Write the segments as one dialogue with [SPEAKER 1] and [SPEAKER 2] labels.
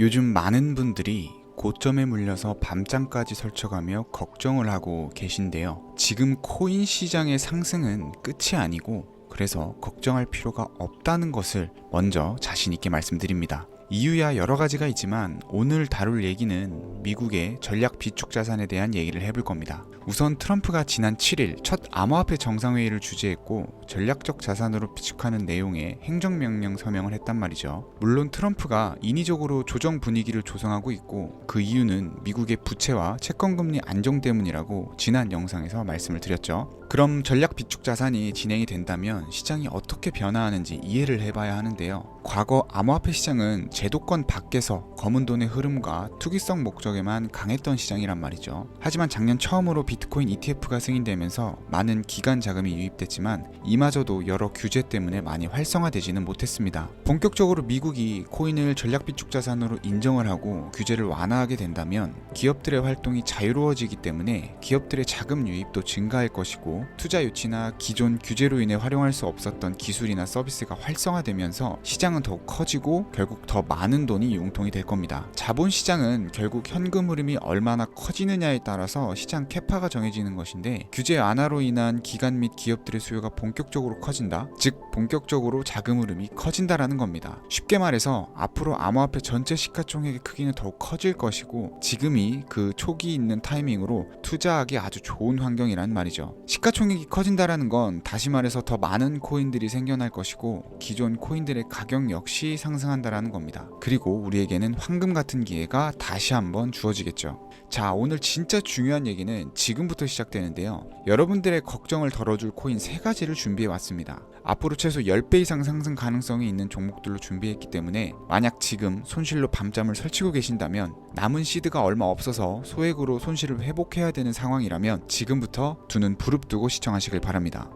[SPEAKER 1] 요즘 많은 분들이 고점에 물려서 밤잠까지 설쳐가며 걱정을 하고 계신데요. 지금 코인 시장의 상승은 끝이 아니고 그래서 걱정할 필요가 없다는 것을 먼저 자신 있게 말씀드립니다. 이유야 여러 가지가 있지만 오늘 다룰 얘기는 미국의 전략 비축 자산에 대한 얘기를 해볼 겁니다. 우선 트럼프가 지난 7일 첫 암호화폐 정상회의를 주재했고 전략적 자산으로 비축하는 내용의 행정명령 서명을 했단 말이죠. 물론 트럼프가 인위적으로 조정 분위기를 조성하고 있고 그 이유는 미국의 부채와 채권금리 안정 때문이라고 지난 영상에서 말씀을 드렸죠. 그럼 전략 비축 자산이 진행이 된다면 시장이 어떻게 변화하는지 이해를 해봐야 하는데요. 과거 암호화폐 시장은 제도권 밖에서 검은 돈의 흐름과 투기성 목적에만 강했던 시장이란 말이죠. 하지만 작년 처음으로 비트코인 ETF가 승인되면서 많은 기관 자금이 유입됐지만 이마저도 여러 규제 때문에 많이 활성화되지는 못했습니다. 본격적으로 미국이 코인을 전략 비축 자산으로 인정을 하고 규제를 완화하게 된다면 기업들의 활동이 자유로워지기 때문에 기업들의 자금 유입도 증가할 것이고 투자 유치나 기존 규제로 인해 활용할 수 없었던 기술이나 서비스가 활성화되면서 시장은 더욱 커지고 결국 더 많은 돈이 융통이 될 겁니다. 자본시장은 결국 현금 흐름이 얼마나 커지느냐에 따라서 시장 캐파가 정해지는 것인데 규제 완화로 인한 기관 및 기업들의 수요가 본격적으로 커진다, 즉 본격적으로 자금 흐름이 커진다라는 겁니다. 쉽게 말해서 앞으로 암호화폐 전체 시가총액의 크기는 더욱 커질 것이고 지금이 그 초기 있는 타이밍으로 투자하기 아주 좋은 환경이란 말이죠. 시가총액이 커진다라는 건 다시 말해서 더 많은 코인들이 생겨날 것이고 기존 코인들의 가격 역시 상승한다라는 겁니다. 그리고 우리에게는 황금 같은 기회가 다시 한번 주어지겠죠. 자, 오늘 진짜 중요한 얘기는 지금부터 시작되는데요. 여러분들의 걱정을 덜어줄 코인 3가지를 준비해 왔습니다. 앞으로 최소 10배 이상 상승 가능성이 있는 종목들로 준비했기 때문에 만약 지금 손실로 밤잠을 설치고 계신다면 남은 시드가 얼마 없어서 소액으로 손실을 회복해야 되는 상황이라면 지금부터 두 눈 부릅뜨고 시청하시길 바랍니다.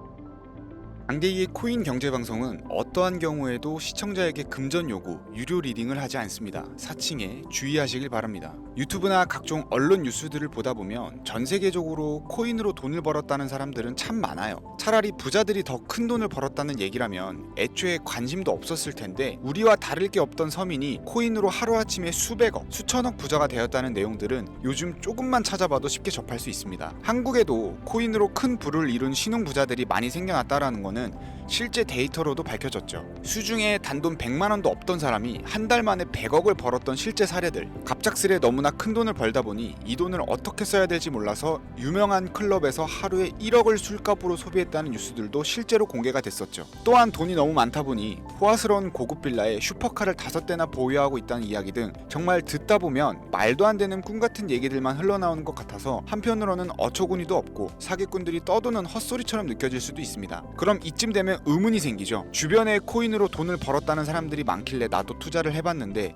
[SPEAKER 1] 장대희의 코인 경제 방송은 어떠한 경우에도 시청자에게 금전 요구, 유료 리딩을 하지 않습니다. 사칭에 주의하시길 바랍니다. 유튜브나 각종 언론 뉴스들을 보다 보면 전 세계적으로 코인으로 돈을 벌었다는 사람들은 참 많아요. 차라리 부자들이 더 큰 돈을 벌었다는 얘기라면 애초에 관심도 없었을 텐데 우리와 다를 게 없던 서민이 코인으로 하루아침에 수백억, 수천억 부자가 되었다는 내용들은 요즘 조금만 찾아봐도 쉽게 접할 수 있습니다. 한국에도 코인으로 큰 부를 이룬 신흥부자들이 많이 생겨났다라는 건 실제 데이터로도 밝혀졌죠. 수중에 단돈 100만원도 없던 사람이 한 달 만에 100억을 벌었던 실제 사례들. 갑작스레 너무나 큰 돈을 벌다 보니 이 돈을 어떻게 써야 될지 몰라서 유명한 클럽에서 하루에 1억을 술값으로 소비했다는 뉴스들도 실제로 공개가 됐었죠. 또한 돈이 너무 많다 보니 호화스러운 고급 빌라에 슈퍼카를 5대나 보유하고 있다는 이야기 등 정말 듣다 보면 말도 안 되는 꿈 같은 얘기들만 흘러나오는 것 같아서 한편으로는 어처구니도 없고 사기꾼들이 떠도는 헛소리처럼 느껴질 수도 있습니다. 그럼 이쯤 되면 의문이 생기죠. 주변에 코인으로 돈을 벌었다는 사람들이 많길래 나도 투자를 해봤는데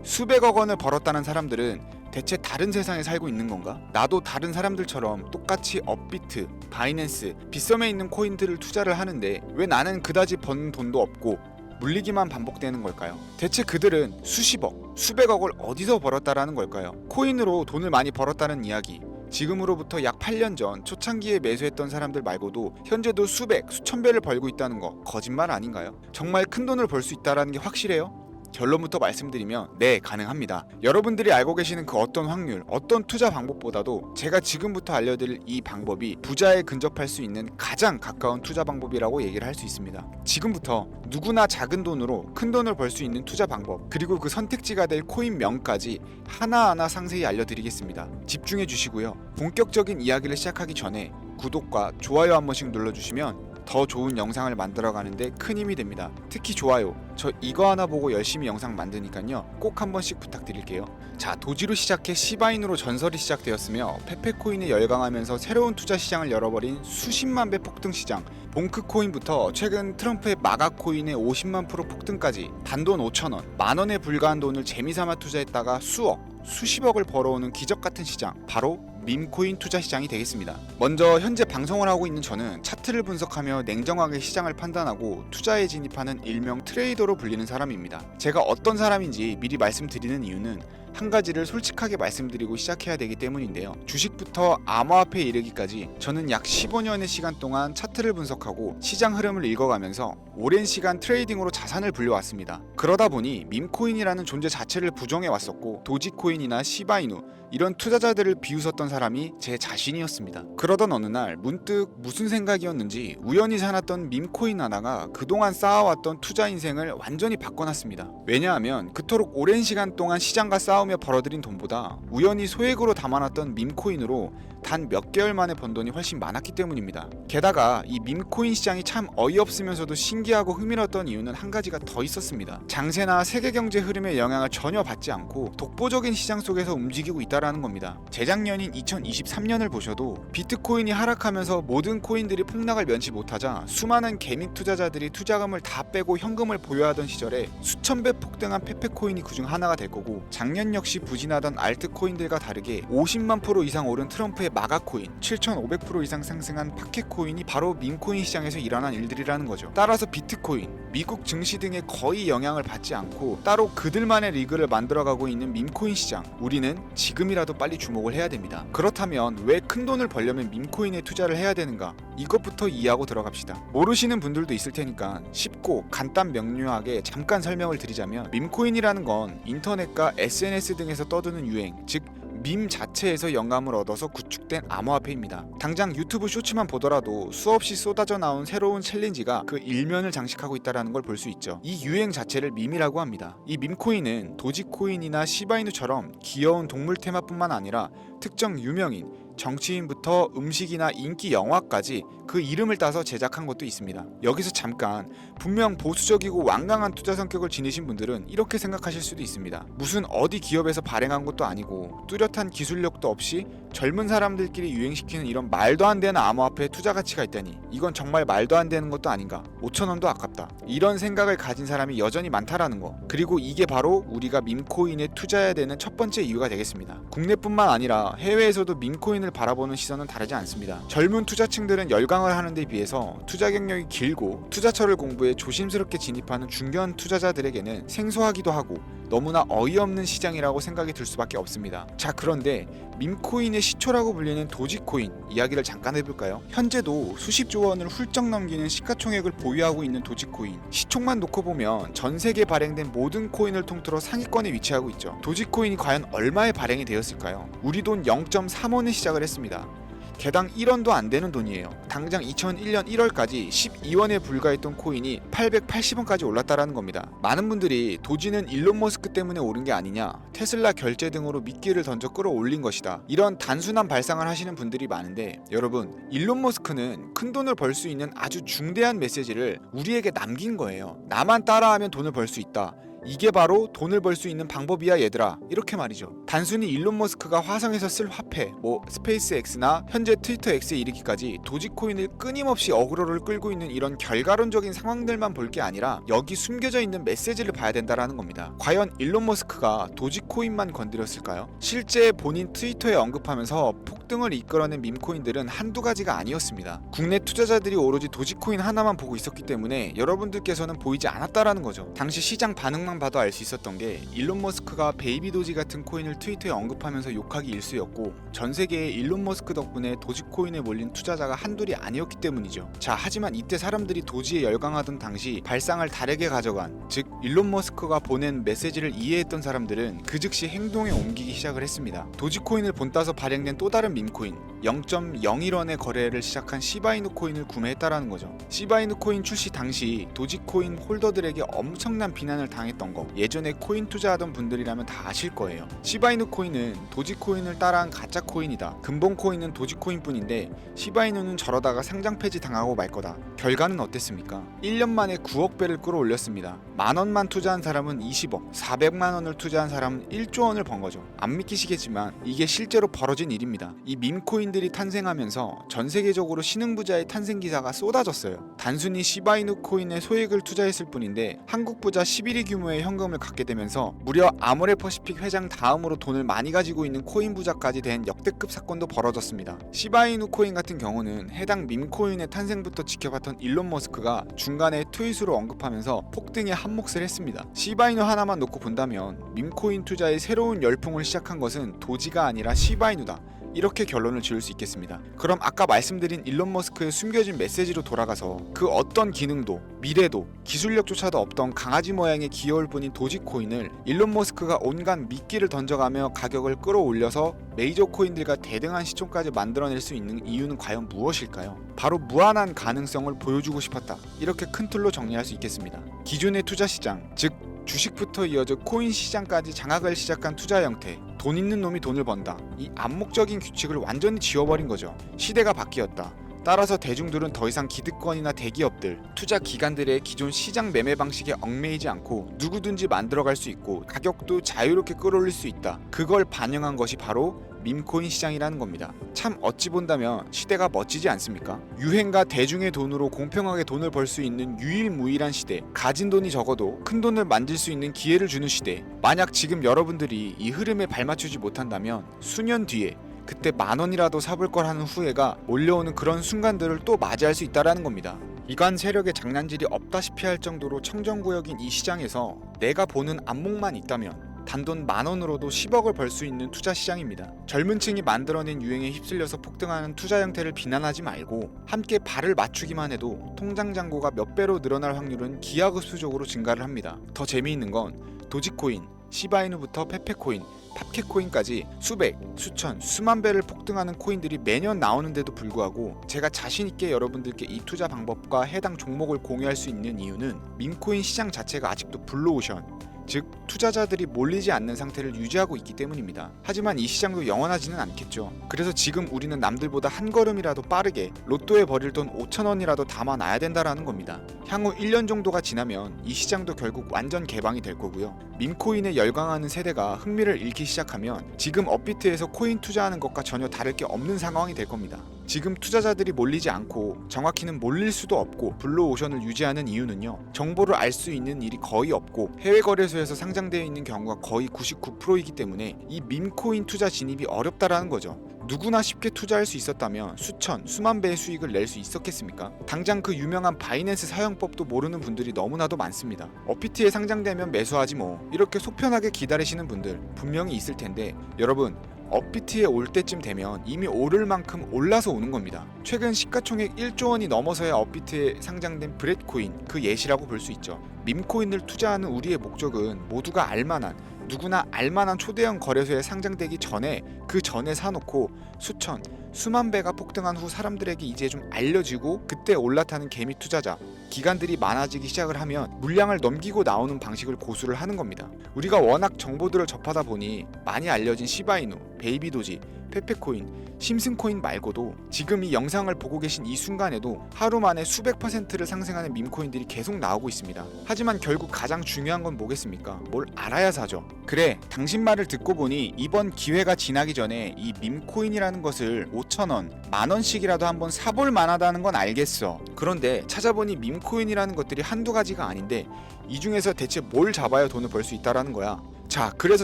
[SPEAKER 1] 수백억 원을 벌었다는 사람들은 대체 다른 세상에 살고 있는 건가? 나도 다른 사람들처럼 똑같이 업비트, 바이낸스, 빗썸에 있는 코인들을 투자를 하는데 왜 나는 그다지 번 돈도 없고 물리기만 반복되는 걸까요? 대체 그들은 수십억, 수백억을 어디서 벌었다라는 걸까요? 코인으로 돈을 많이 벌었다는 이야기, 지금으로부터 약 8년 전 초창기에 매수했던 사람들 말고도 현재도 수백, 수천 배를 벌고 있다는 거 거짓말 아닌가요? 정말 큰 돈을 벌 수 있다는 게 확실해요? 결론부터 말씀드리면 네, 가능합니다. 여러분들이 알고 계시는 그 어떤 확률, 어떤 투자 방법보다도 제가 지금부터 알려드릴 이 방법이 부자에 근접할 수 있는 가장 가까운 투자 방법이라고 얘기를 할 수 있습니다. 지금부터 누구나 작은 돈으로 큰 돈을 벌 수 있는 투자 방법, 그리고 그 선택지가 될 코인명까지 하나하나 상세히 알려드리겠습니다. 집중해 주시고요. 본격적인 이야기를 시작하기 전에 구독과 좋아요 한 번씩 눌러주시면 더 좋은 영상을 만들어가는데 큰 힘이 됩니다. 특히 좋아요, 저 이거 하나 보고 열심히 영상 만드니까요 꼭 한 번씩 부탁드릴게요. 자, 도지로 시작해 시바인으로 전설이 시작되었으며 페페코인에 열광하면서 새로운 투자 시장을 열어버린 수십만 배 폭등 시장, 봉크코인부터 최근 트럼프의 마가코인의 50만% 폭등까지 단돈 5천원, 만원에 불과한 돈을 재미삼아 투자했다가 수억, 수십억을 벌어오는 기적 같은 시장, 바로 밈코인 투자 시장이 되겠습니다. 먼저 현재 방송을 하고 있는 저는 차트를 분석하며 냉정하게 시장을 판단하고 투자에 진입하는 일명 트레이더로 불리는 사람입니다. 제가 어떤 사람인지 미리 말씀드리는 이유는 한 가지를 솔직하게 말씀드리고 시작해야 되기 때문인데요. 주식부터 암호화폐에 이르기까지 저는 약 15년의 시간 동안 차트를 분석하고 시장 흐름을 읽어가면서 오랜 시간 트레이딩으로 자산을 불려왔습니다. 그러다 보니 밈코인이라는 존재 자체를 부정해왔었고 도지코인이나 시바이누 이런 투자자들을 비웃었던 사람이 제 자신이었습니다. 그러던 어느 날 문득 무슨 생각이었는지 우연히 사놨던 밈코인 하나가 그동안 쌓아왔던 투자 인생을 완전히 바꿔놨습니다. 왜냐하면 그토록 오랜 시간 동안 시장과 싸우며 벌어들인 돈보다 우연히 소액으로 담아놨던 밈코인으로 단 몇 개월 만에 번 돈이 훨씬 많았기 때문입니다. 게다가 이 밈코인 시장이 참 어이없으면서도 신기하고 흥미로웠던 이유는 한 가지가 더 있었습니다. 장세나 세계 경제 흐름의 영향을 전혀 받지 않고 독보적인 시장 속에서 움직이고 있다라는 겁니다. 재작년인 2023년을 보셔도 비트코인이 하락하면서 모든 코인들이 폭락을 면치 못하자 수많은 개미 투자자들이 투자금을 다 빼고 현금을 보유하던 시절에 수천 배 폭등한 페페코인이 그중 하나가 될 거고, 작년 역시 부진하던 알트코인들과 다르게 50만 % 이상 오른 트럼프의 마가코인, 7,500% 이상 상승한 파켓코인이 바로 밈코인 시장에서 일어난 일들이라는 거죠. 따라서 비트코인, 미국 증시 등에 거의 영향을 받지 않고 따로 그들만의 리그를 만들어가고 있는 밈코인 시장, 우리는 지금이라도 빨리 주목을 해야 됩니다. 그렇다면 왜 큰 돈을 벌려면 밈코인에 투자를 해야 되는가? 이것부터 이해하고 들어갑시다. 모르시는 분들도 있을 테니까 쉽고 간단 명료하게 잠깐 설명을 드리자면, 밈코인이라는 건 인터넷과 SNS 등에서 떠드는 유행, 즉 밈 자체에서 영감을 얻어서 구축된 암호화폐입니다. 당장 유튜브 쇼츠만 보더라도 수없이 쏟아져 나온 새로운 챌린지가 그 일면을 장식하고 있다는 걸 볼 수 있죠. 이 유행 자체를 밈이라고 합니다. 이 밈코인은 도지코인이나 시바이누처럼 귀여운 동물 테마뿐만 아니라 특정 유명인, 정치인부터 음식이나 인기 영화까지 그 이름을 따서 제작한 것도 있습니다. 여기서 잠깐, 분명 보수적이고 완강한 투자 성격을 지니신 분들은 이렇게 생각하실 수도 있습니다. 무슨 어디 기업에서 발행한 것도 아니고 뚜렷한 기술력도 없이 젊은 사람들끼리 유행시키는 이런 말도 안 되는 암호화폐에 투자 가치가 있다니, 이건 정말 말도 안 되는 것도 아닌가, 5,000원도 아깝다, 이런 생각을 가진 사람이 여전히 많다라는 거. 그리고 이게 바로 우리가 밈코인에 투자해야 되는 첫 번째 이유가 되겠습니다. 국내뿐만 아니라 해외에서도 밈코인을 바라보는 시선은 다르지 않습니다. 젊은 투자층들은 열광을 하는 데 비해서 투자 경력이 길고 투자처를 공부해 조심스럽게 진입하는 중견 투자자들에게는 생소하기도 하고 너무나 어이없는 시장이라고 생각이 들 수밖에 없습니다. 자, 그런데 밈코인의 시초라고 불리는 도지코인 이야기를 잠깐 해볼까요? 현재도 수십조 원을 훌쩍 넘기는 시가총액을 보유하고 있는 도지코인, 시총만 놓고 보면 전 세계에 발행된 모든 코인을 통틀어 상위권에 위치하고 있죠. 도지코인이 과연 얼마에 발행이 되었을까요? 우리 돈 0.3원에 시작을 했습니다. 개당 1원도 안 되는 돈이에요. 당장 2001년 1월까지 12원에 불과했던 코인이 880원까지 올랐다라는 겁니다. 많은 분들이 도지는 일론 머스크 때문에 오른 게 아니냐, 테슬라 결제 등으로 미끼를 던져 끌어올린 것이다, 이런 단순한 발상을 하시는 분들이 많은데, 여러분, 일론 머스크는 큰 돈을 벌 수 있는 아주 중대한 메시지를 우리에게 남긴 거예요. 나만 따라하면 돈을 벌 수 있다, 이게 바로 돈을 벌 수 있는 방법이야 얘들아, 이렇게 말이죠. 단순히 일론 머스크가 화성에서 쓸 화폐, 스페이스 X나 현재 트위터 X에 이르기까지 도지코인을 끊임없이 어그로를 끌고 있는 이런 결과론적인 상황들만 볼 게 아니라 여기 숨겨져 있는 메시지를 봐야 된다라는 겁니다. 과연 일론 머스크가 도지코인만 건드렸을까요? 실제 본인 트위터에 언급하면서 폭등을 이끌어낸 밈코인들은 한두 가지가 아니었습니다. 국내 투자자들이 오로지 도지코인 하나만 보고 있었기 때문에 여러분들께서는 보이지 않았다라는 거죠. 당시 시장 반응만 봐도 알 수 있었던 게, 일론 머스크가 베이비 도지 같은 코인을 트위터에 언급하면서 욕하기 일쑤였고, 전 세계에 일론 머스크 덕분에 도지코인에 몰린 투자자가 한둘이 아니었기 때문이죠. 자, 하지만 이때 사람들이 도지에 열광하던 당시 발상을 다르게 가져간, 즉 일론 머스크가 보낸 메시지를 이해했던 사람들은 그 즉시 행동에 옮기기 시작을 했습니다. 도지코인을 본따서 발행된 또 다른 밈코인, 0.01원의 거래를 시작한 시바이누 코인을 구매했다라는 거죠. 시바이누 코인 출시 당시 도지코인 홀더들에게 엄청난 비난을 당했던 거, 예전에 코인 투자하던 분들이라면 다 아실 거예요. 시바이누 코인은 도지코인을 따라한 가짜 코인이다, 근본 코인은 도지코인 뿐인데 시바이누는 저러다가 상장 폐지 당하고 말 거다. 결과는 어땠습니까? 1년 만에 9억 배를 끌어올렸습니다. 만원만 투자한 사람은 20억, 400만원을 투자한 사람은 1조 원을 번 거죠. 안 믿기시겠지만 이게 실제로 벌어진 일입니다. 이 밈코인들이 탄생하면서 전 세계적으로 신흥부자의 탄생 기사가 쏟아졌어요. 단순히 시바이누 코인에 소액을 투자했을 뿐인데 한국 부자 11위 규모의 규모의 현금을 갖게 되면서 무려 아모레퍼시픽 회장 다음으로 돈을 많이 가지고 있는 코인 부자까지 된 역대급 사건도 벌어졌습니다. 시바이누 코인 같은 경우는 해당 밈코인의 탄생부터 지켜봤던 일론 머스크가 중간에 트윗으로 언급하면서 폭등에 한몫을 했습니다. 시바이누 하나만 놓고 본다면 밈코인 투자의 새로운 열풍을 시작한 것은 도지가 아니라 시바이누다, 이렇게 결론을 지을 수 있겠습니다. 그럼 아까 말씀드린 일론 머스크의 숨겨진 메시지로 돌아가서 그 어떤 기능도 미래도 기술력조차도 없던 강아지 모양의 귀여울 뿐인 도지코인을 일론 머스크가 온갖 미끼를 던져가며 가격을 끌어올려서 메이저 코인들과 대등한 시총까지 만들어낼 수 있는 이유는 과연 무엇일까요? 바로 무한한 가능성을 보여주고 싶었다, 이렇게 큰 틀로 정리할 수 있겠습니다. 기존의 투자 시장, 즉 주식부터 이어져 코인 시장까지 장악을 시작한 투자 형태, 돈 있는 놈이 돈을 번다, 이 암묵적인 규칙을 완전히 지워버린 거죠. 시대가 바뀌었다. 따라서 대중들은 더 이상 기득권이나 대기업들, 투자 기관들의 기존 시장 매매 방식에 얽매이지 않고 누구든지 만들어갈 수 있고 가격도 자유롭게 끌어올릴 수 있다. 그걸 반영한 것이 바로 밈코인 시장이라는 겁니다. 참 어찌 본다면 시대가 멋지지 않습니까? 유행과 대중의 돈으로 공평하게 돈을 벌 수 있는 유일무이한 시대, 가진 돈이 적어도 큰 돈을 만질 수 있는 기회를 주는 시대. 만약 지금 여러분들이 이 흐름에 발맞추지 못한다면 수년 뒤에 그때 10,000원이라도 사볼 걸 하는 후회가 몰려오는 그런 순간들을 또 맞이할 수 있다라는 겁니다. 이관 세력의 장난질이 없다시피 할 정도로 청정구역인 이 시장에서 내가 보는 안목만 있다면 단돈 10,000원으로도 10억을 벌 수 있는 투자 시장입니다. 젊은 층이 만들어낸 유행에 휩쓸려서 폭등하는 투자 형태를 비난하지 말고 함께 발을 맞추기만 해도 통장 잔고가 몇 배로 늘어날 확률은 기하급수적으로 증가를 합니다. 더 재미있는 건 도지코인, 시바이누부터 페페코인, 팝캣코인까지 수백, 수천, 수만 배를 폭등하는 코인들이 매년 나오는데도 불구하고 제가 자신있게 여러분들께 이 투자 방법과 해당 종목을 공유할 수 있는 이유는 밈코인 시장 자체가 아직도 블루오션, 즉 투자자들이 몰리지 않는 상태를 유지하고 있기 때문입니다. 하지만 이 시장도 영원하지는 않겠죠. 그래서 지금 우리는 남들보다 한 걸음이라도 빠르게 로또에 버릴 돈 5,000원이라도 담아놔야 된다라는 겁니다. 향후 1년 정도가 지나면 이 시장도 결국 완전 개방이 될 거고요. 밈코인에 열광하는 세대가 흥미를 잃기 시작하면 지금 업비트에서 코인 투자하는 것과 전혀 다를 게 없는 상황이 될 겁니다. 지금 투자자들이 몰리지 않고 정확히는 몰릴 수도 없고 블루오션을 유지하는 이유는요, 정보를 알 수 있는 일이 거의 없고 해외 거래소에서 상장되어 있는 경우가 거의 99%이기 때문에 이 밈코인 투자 진입이 어렵다라는 거죠. 누구나 쉽게 투자할 수 있었다면 수천, 수만 배의 수익을 낼 수 있었겠습니까? 당장 그 유명한 바이낸스 사용법도 모르는 분들이 너무나도 많습니다. 업비트에 상장되면 매수하지 뭐, 이렇게 속편하게 기다리시는 분들 분명히 있을 텐데, 여러분 업비트에 올 때쯤 되면 이미 오를 만큼 올라서 오는 겁니다. 최근 시가총액 1조 원이 넘어서야 업비트에 상장된 브렛코인, 그 예시라고 볼 수 있죠. 밈코인을 투자하는 우리의 목적은 모두가 알만한, 누구나 알만한 초대형 거래소에 상장되기 전에 그 전에 사놓고 수천, 수만 배가 폭등한 후 사람들에게 이제 좀 알려지고 그때 올라타는 개미 투자자, 기관들이 많아지기 시작을 하면 물량을 넘기고 나오는 방식을 고수를 하는 겁니다. 우리가 워낙 정보들을 접하다 보니 많이 알려진 시바이누, 베이비도지, 페페코인, 심슨코인 말고도 지금 이 영상을 보고 계신 이 순간에도 하루 만에 수백 %를 상승하는 밈코인들이 계속 나오고 있습니다. 하지만 결국 가장 중요한 건 뭐겠습니까? 뭘 알아야 사죠. 그래, 당신 말을 듣고 보니 이번 기회가 지나기 전에 이 밈코인이라는 것을 5,000원, 10,000원씩이라도 한번 사볼 만하다는 건 알겠어. 그런데 찾아보니 밈코인이라는 것들이 한두 가지가 아닌데 이 중에서 대체 뭘 잡아야 돈을 벌 수 있다라는 거야. 자, 그래서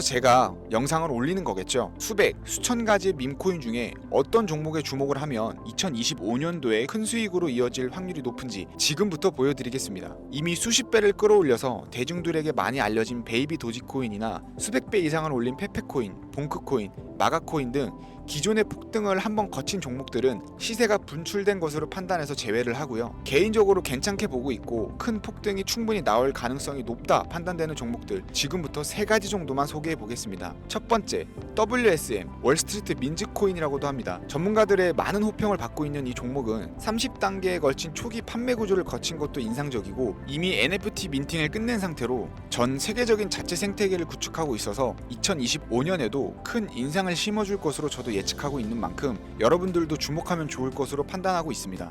[SPEAKER 1] 제가 영상을 올리는 거겠죠. 수백, 수천 가지의 밈코인 중에 어떤 종목에 주목을 하면 2025년도에 큰 수익으로 이어질 확률이 높은지 지금부터 보여드리겠습니다. 이미 수십 배를 끌어올려서 대중들에게 많이 알려진 베이비 도지코인이나 수백 배 이상을 올린 페페코인, 봉크코인, 마가코인 등 기존의 폭등을 한번 거친 종목들은 시세가 분출된 것으로 판단해서 제외를 하고요. 개인적으로 괜찮게 보고 있고 큰 폭등이 충분히 나올 가능성이 높다 판단되는 종목들 지금부터 3가지 정도만 소개해 보겠습니다. 첫 번째, WSM, 월스트리트 민즈코인이라고도 합니다. 전문가들의 많은 호평을 받고 있는 이 종목은 30단계에 걸친 초기 판매 구조를 거친 것도 인상적이고 이미 NFT 민팅을 끝낸 상태로 전 세계적인 자체 생태계를 구축하고 있어서 2025년에도 큰 인상을 심어줄 것으로 저도 예측하고 있는 만큼 여러분들도 주목하면 좋을 것으로 판단하고 있습니다.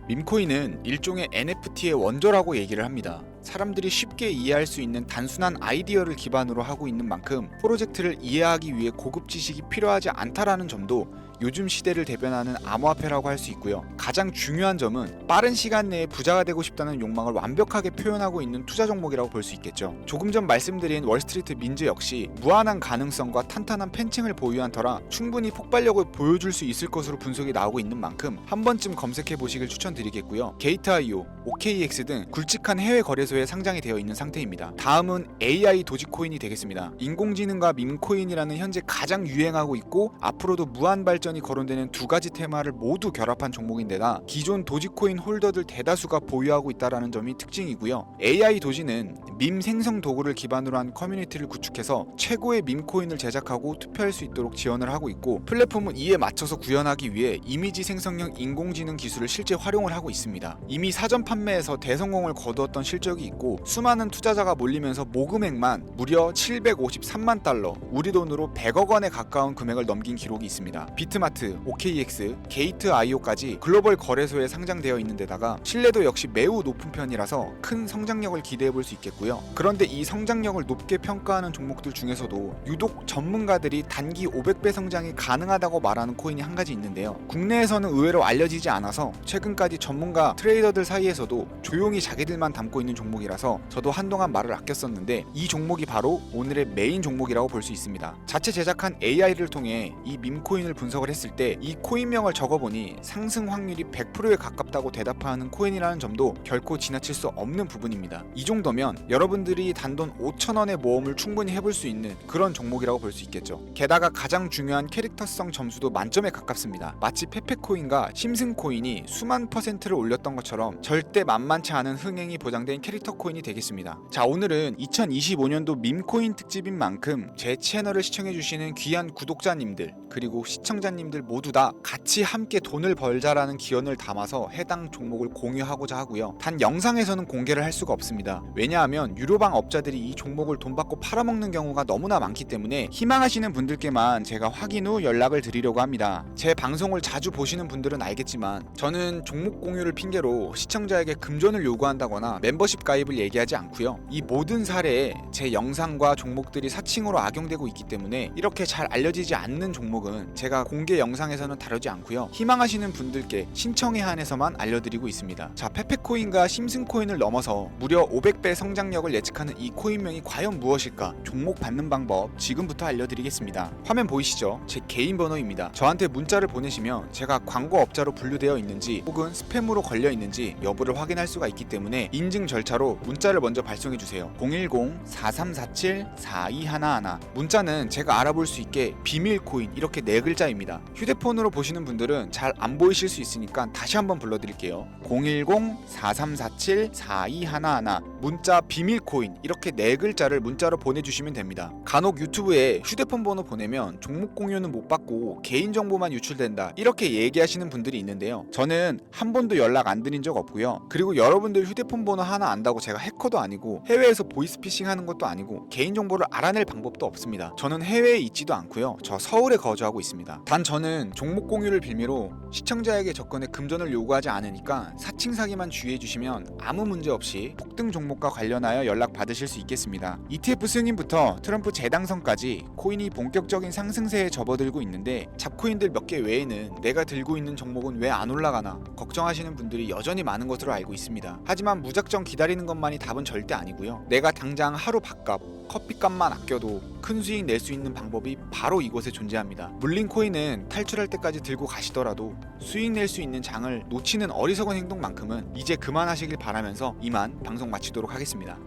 [SPEAKER 1] 밈코인은 일종의 NFT의 원조라고 얘기를 합니다. 사람들이 쉽게 이해할 수 있는 단순한 아이디어를 기반으로 하고 있는 만큼 프로젝트를 이해하기 위해 고급 지식이 필요하지 않다라는 점도 요즘 시대를 대변하는 암호화폐라고 할 수 있고요. 가장 중요한 점은 빠른 시간 내에 부자가 되고 싶다는 욕망을 완벽하게 표현하고 있는 투자 종목이라고 볼 수 있겠죠. 조금 전 말씀드린 월스트리트 민즈 역시 무한한 가능성과 탄탄한 팬층을 보유한 터라 충분히 폭발력을 보여줄 수 있을 것으로 분석이 나오고 있는 만큼 한 번쯤 검색해 보시길 추천드리겠고요. 게이트.io, OKX 등 굵직한 해외 거래소에 상장이 되어 있는 상태입니다. 다음은 AI 도지코인이 되겠습니다. 인공지능과 밈코인이라는 현재 가장 유행하고 있고 앞으로도 무한 발전이 거론되는 두 가지 테마를 모두 결합한 종목인데다 기존 도지코인 홀더들 대다수가 보유하고 있다는 점이 특징이고요. AI 도지는 밈 생성 도구를 기반으로 한 커뮤니티를 구축해서 최고의 밈코인을 제작하고 투표할 수 있도록 지원을 하고 있고 플랫폼은 이에 맞춰서 구현하기 위해 이미지 생성형 인공지능 기술을 실제 활용을 하고 있습니다. 이미 사전 판매에서 대성공을 거두었던 실적이 있고 수많은 투자자가 몰리면서 모금액만 무려 753만 달러, 우리 돈으로 100억 원에 가까운 금액을 넘긴 기록이 있습니다. 비트마트, OKX, 게이트.io까지 글로벌 거래소에 상장되어 있는 데다가 신뢰도 역시 매우 높은 편이라서 큰 성장력을 기대해 볼 수 있겠고요. 그런데 이 성장력을 높게 평가하는 종목들 중에서도 유독 전문가들이 단기 500배 성장이 가능하다고 말하는 코인이 한 가지 있는데요. 국내에서는 의외로 알려지지 않아서 최근까지 전문가 트레이더들 사이에서도 조용히 자기들만 담고 있는 종목이라서 저도 한동안 말을 아꼈었는데 이 종목이 바로 오늘의 메인 종목이라고 볼 수 있습니다. 자체 제작한 AI를 통해 이 밈코인을 분석을 했을 때 이 코인명을 적어보니 상승 확률이 100%에 가깝다고 대답하는 코인이라는 점도 결코 지나칠 수 없는 부분입니다. 이 정도면 여러분들이 단돈 5,000원의 모험을 충분히 해볼 수 있는 그런 종목이라고 볼 수 있겠죠. 게다가 가장 중요한 캐릭터성 점수도 만점에 가깝습니다. 마치 페페코인과 심슨코인이 수만 %를 올렸던 것처럼 절대 만만치 않은 흥행이 보장된 캐릭터 코인이 되겠습니다. 자, 오늘은 2025년도 밈코인 특집인 만큼 제 채널을 시청해주시는 귀한 구독자님들 그리고 시청자님들 모두 다 같이 함께 돈을 벌자라는 기원을 담아서 해당 종목을 공유하고자 하고요. 단 영상에서는 공개를 할 수가 없습니다. 왜냐하면 유료방 업자들이 이 종목을 돈 받고 팔아먹는 경우가 너무나 많기 때문에 희망하시는 분들께만 제가 확인 후 연락을 드리려고 합니다. 제 방송을 자주 보시는 분들은 알겠지만 저는 종목 공유를 핑계로 시청자에게 금전을 요구한다거나 멤버십 가입을 얘기하지 않고요. 이 모든 사례에 제 영상과 종목들이 사칭으로 악용되고 있기 때문에 이렇게 잘 알려지지 않는 종목은 제가 공개 영상에서는 다루지 않고요. 희망하시는 분들께 신청에 한해서만 알려드리고 있습니다. 자, 페페코인과 심슨코인을 넘어서 무려 500배 성장력을 예측하는 이 코인명이 과연 무엇일까? 종목 받는 방법 지금부터 알려드리겠습니다. 화면 보이시죠? 제 개인 번호입니다. 저한테 문자를 보내시면 제가 광고업자로 분류되어 있는지 혹은 스팸으로 걸려 있는지 여부를 확인할 수가 있기 때문에 인증 절차로 문자를 먼저 발송해주세요. 010-4347-4211 문자는 제가 알아볼 수 있게 비밀코인 이렇게 4글자입니다. 휴대폰으로 보시는 분들은 잘 안 보이실 수 있으니까 다시 한번 불러드릴게요. 010-4347-4211 문자 비밀코인 이렇게 4글자를 문자로 보내주시면 됩니다. 간혹 유튜브에 휴대폰 번호 보내면 종목 공유는 못 받고 개인정보만 유출된다 이렇게 얘기하시는 분들이 있는데요. 저는 한 번도 연락 안 드린 적 없고요. 그리고 여러분들 휴대폰 번호 하나 안다고 제가 해커도 아니고 해외에서 보이스피싱 하는 것도 아니고 개인정보를 알아낼 방법도 없습니다. 저는 해외에 있지도 않고요. 저 서울에 거주하고 있습니다. 단 저는 종목 공유를 빌미로 시청자에게 접근에 금전을 요구하지 않으니까 사칭 사기만 주의해 주시면 아무 문제 없이 폭등 종목과 관련하여 연락 받으실 수 있겠습니다. ETF 승인부터 트럼프 재당선까지 코인이 본격적인 상승세에 접어들고 있는데 잡코인들 몇 개 외에는 내가 들고 있는 종목은 왜 안 올라가나 걱정하시는 분들이 여전히 많은 것으로 알고 있습니다. 하지만 무작정 기다리는 것만이 답은 절대 아니고요. 내가 당장 하루 밥값, 커피값만 아껴도 큰 수익 낼 수 있는 방법이 바로 이곳에 존재합니다. 물린 코인은 탈출할 때까지 들고 가시더라도 수익 낼 수 있는 장을 놓치는 어리석은 행동만큼은 이제 그만하시길 바라면서 이만 방송 마치도록 하겠습니다.